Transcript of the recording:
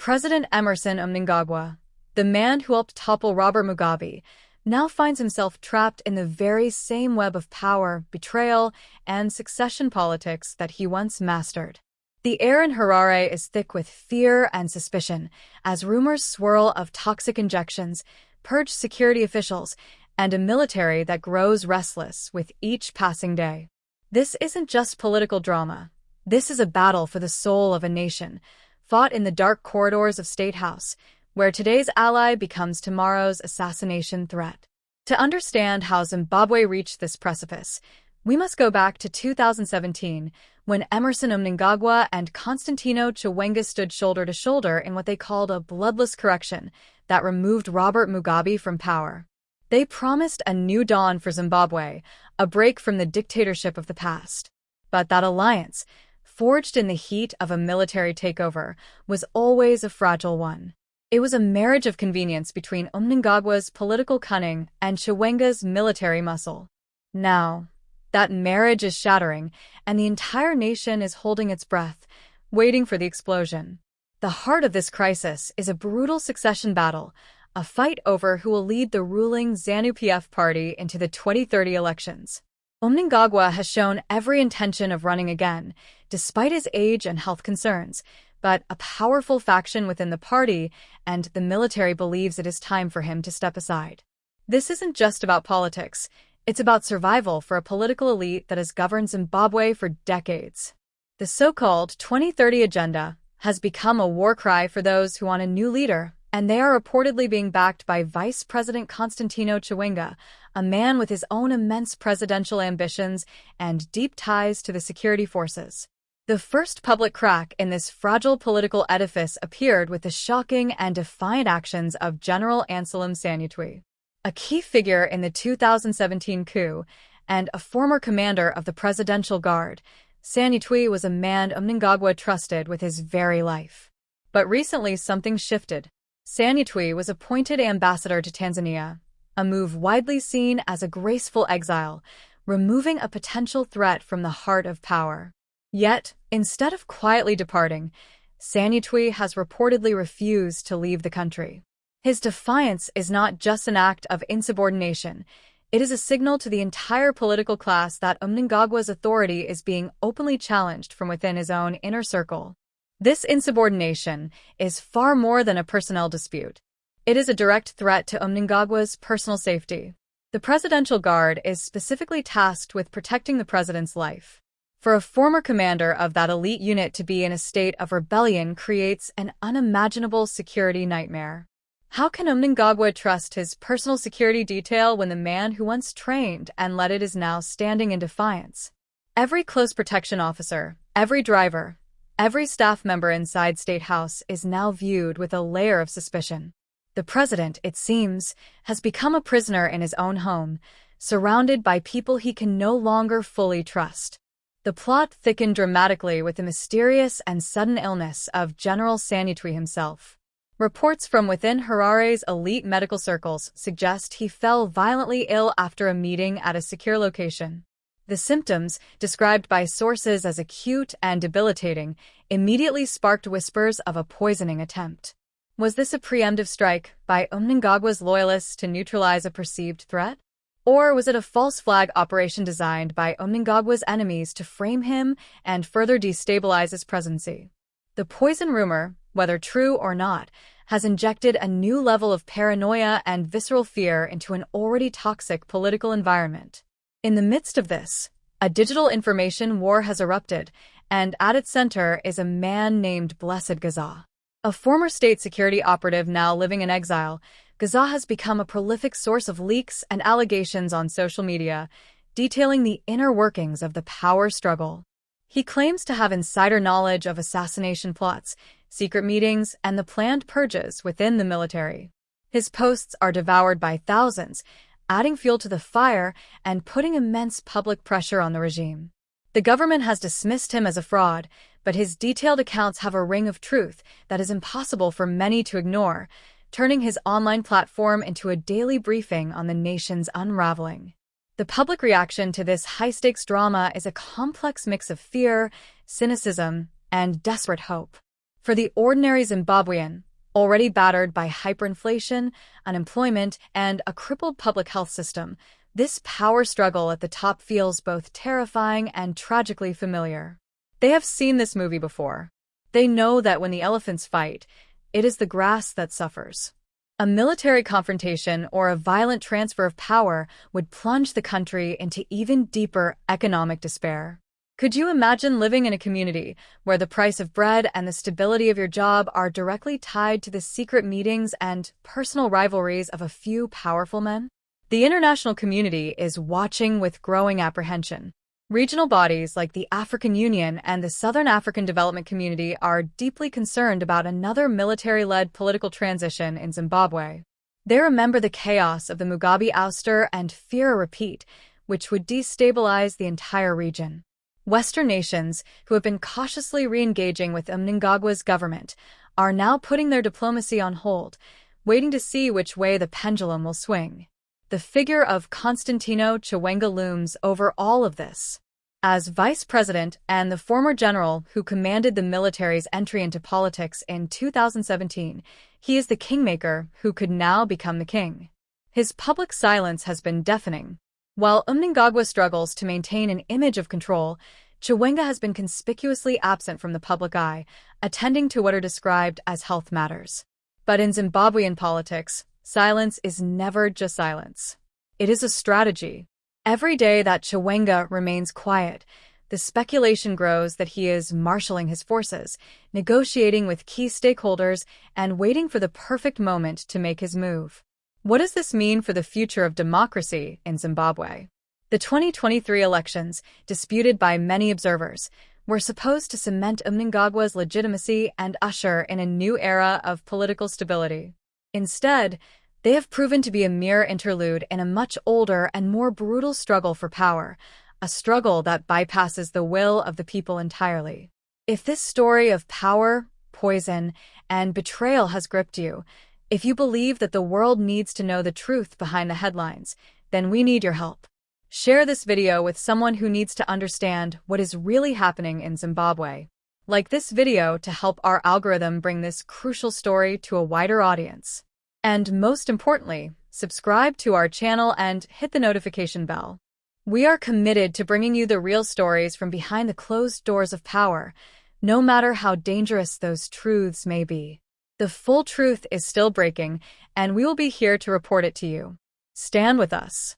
President Emmerson Mnangagwa, the man who helped topple Robert Mugabe, now finds himself trapped in the very same web of power, betrayal, and succession politics that he once mastered. The air in Harare is thick with fear and suspicion, as rumors swirl of toxic injections, purged security officials, and a military that grows restless with each passing day. This isn't just political drama. This is a battle for the soul of a nation, fought in the dark corridors of State House, where today's ally becomes tomorrow's assassination threat. To understand how Zimbabwe reached this precipice, we must go back to 2017, when Emmerson Mnangagwa and Constantino Chiwenga stood shoulder to shoulder in what they called a bloodless correction that removed Robert Mugabe from power. They promised a new dawn for Zimbabwe, a break from the dictatorship of the past. But that alliance, forged in the heat of a military takeover, was always a fragile one. It was a marriage of convenience between Mnangagwa's political cunning and Chiwenga's military muscle. Now, that marriage is shattering, and the entire nation is holding its breath, waiting for the explosion. The heart of this crisis is a brutal succession battle, a fight over who will lead the ruling ZANU-PF party into the 2030 elections. Mnangagwa has shown every intention of running again, despite his age and health concerns, but a powerful faction within the party and the military believes it is time for him to step aside. This isn't just about politics. It's about survival for a political elite that has governed Zimbabwe for decades. The so-called 2030 agenda has become a war cry for those who want a new leader, and they are reportedly being backed by Vice President Constantino Chiwenga, a man with his own immense presidential ambitions and deep ties to the security forces. The first public crack in this fragile political edifice appeared with the shocking and defiant actions of General Anselem Sanyatwe, a key figure in the 2017 coup and a former commander of the Presidential Guard. Sanyatwe was a man Mnangagwa trusted with his very life. But recently something shifted. Sanyatwe was appointed ambassador to Tanzania, a move widely seen as a graceful exile, removing a potential threat from the heart of power. Yet, instead of quietly departing, Sanyatwe has reportedly refused to leave the country. His defiance is not just an act of insubordination, it is a signal to the entire political class that Mnangagwa's authority is being openly challenged from within his own inner circle. This insubordination is far more than a personnel dispute. It is a direct threat to Mnangagwa's personal safety. The Presidential Guard is specifically tasked with protecting the president's life. For a former commander of that elite unit to be in a state of rebellion creates an unimaginable security nightmare. How can Mnangagwa trust his personal security detail when the man who once trained and led it is now standing in defiance? Every close protection officer, every driver, every staff member inside State House is now viewed with a layer of suspicion. The president, it seems, has become a prisoner in his own home, surrounded by people he can no longer fully trust. The plot thickened dramatically with the mysterious and sudden illness of General Sanyatwe himself. Reports from within Harare's elite medical circles suggest he fell violently ill after a meeting at a secure location. The symptoms, described by sources as acute and debilitating, immediately sparked whispers of a poisoning attempt. Was this a preemptive strike by Mnangagwa's loyalists to neutralize a perceived threat? Or was it a false flag operation designed by Mnangagwa's enemies to frame him and further destabilize his presidency? The poison rumor, whether true or not, has injected a new level of paranoia and visceral fear into an already toxic political environment. In the midst of this, a digital information war has erupted, and at its center is a man named Blessed Gaza. A former state security operative now living in exile, Gaza has become a prolific source of leaks and allegations on social media, detailing the inner workings of the power struggle. He claims to have insider knowledge of assassination plots, secret meetings, and the planned purges within the military. His posts are devoured by thousands, adding fuel to the fire and putting immense public pressure on the regime. The government has dismissed him as a fraud, but his detailed accounts have a ring of truth that is impossible for many to ignore, turning his online platform into a daily briefing on the nation's unraveling. The public reaction to this high-stakes drama is a complex mix of fear, cynicism, and desperate hope. For the ordinary Zimbabwean, already battered by hyperinflation, unemployment, and a crippled public health system, this power struggle at the top feels both terrifying and tragically familiar. They have seen this movie before. They know that when the elephants fight, it is the grass that suffers. A military confrontation or a violent transfer of power would plunge the country into even deeper economic despair. Could you imagine living in a community where the price of bread and the stability of your job are directly tied to the secret meetings and personal rivalries of a few powerful men? The international community is watching with growing apprehension. Regional bodies like the African Union and the Southern African Development Community are deeply concerned about another military-led political transition in Zimbabwe. They remember the chaos of the Mugabe ouster and fear a repeat, which would destabilize the entire region. Western nations, who have been cautiously re-engaging with Mnangagwa's government, are now putting their diplomacy on hold, waiting to see which way the pendulum will swing. The figure of Constantino Chiwenga looms over all of this. As vice president and the former general who commanded the military's entry into politics in 2017, he is the kingmaker who could now become the king. His public silence has been deafening. While Mnangagwa struggles to maintain an image of control, Chiwenga has been conspicuously absent from the public eye, attending to what are described as health matters. But in Zimbabwean politics, silence is never just silence. It is a strategy. Every day that Chiwenga remains quiet, the speculation grows that he is marshalling his forces, negotiating with key stakeholders, and waiting for the perfect moment to make his move. What does this mean for the future of democracy in Zimbabwe? The 2023 elections, disputed by many observers, were supposed to cement Mnangagwa's legitimacy and usher in a new era of political stability. Instead, they have proven to be a mere interlude in a much older and more brutal struggle for power, a struggle that bypasses the will of the people entirely. If this story of power, poison, and betrayal has gripped you, if you believe that the world needs to know the truth behind the headlines, then we need your help. Share this video with someone who needs to understand what is really happening in Zimbabwe. Like this video to help our algorithm bring this crucial story to a wider audience. And most importantly, subscribe to our channel and hit the notification bell. We are committed to bringing you the real stories from behind the closed doors of power, no matter how dangerous those truths may be. The full truth is still breaking, and we will be here to report it to you. Stand with us.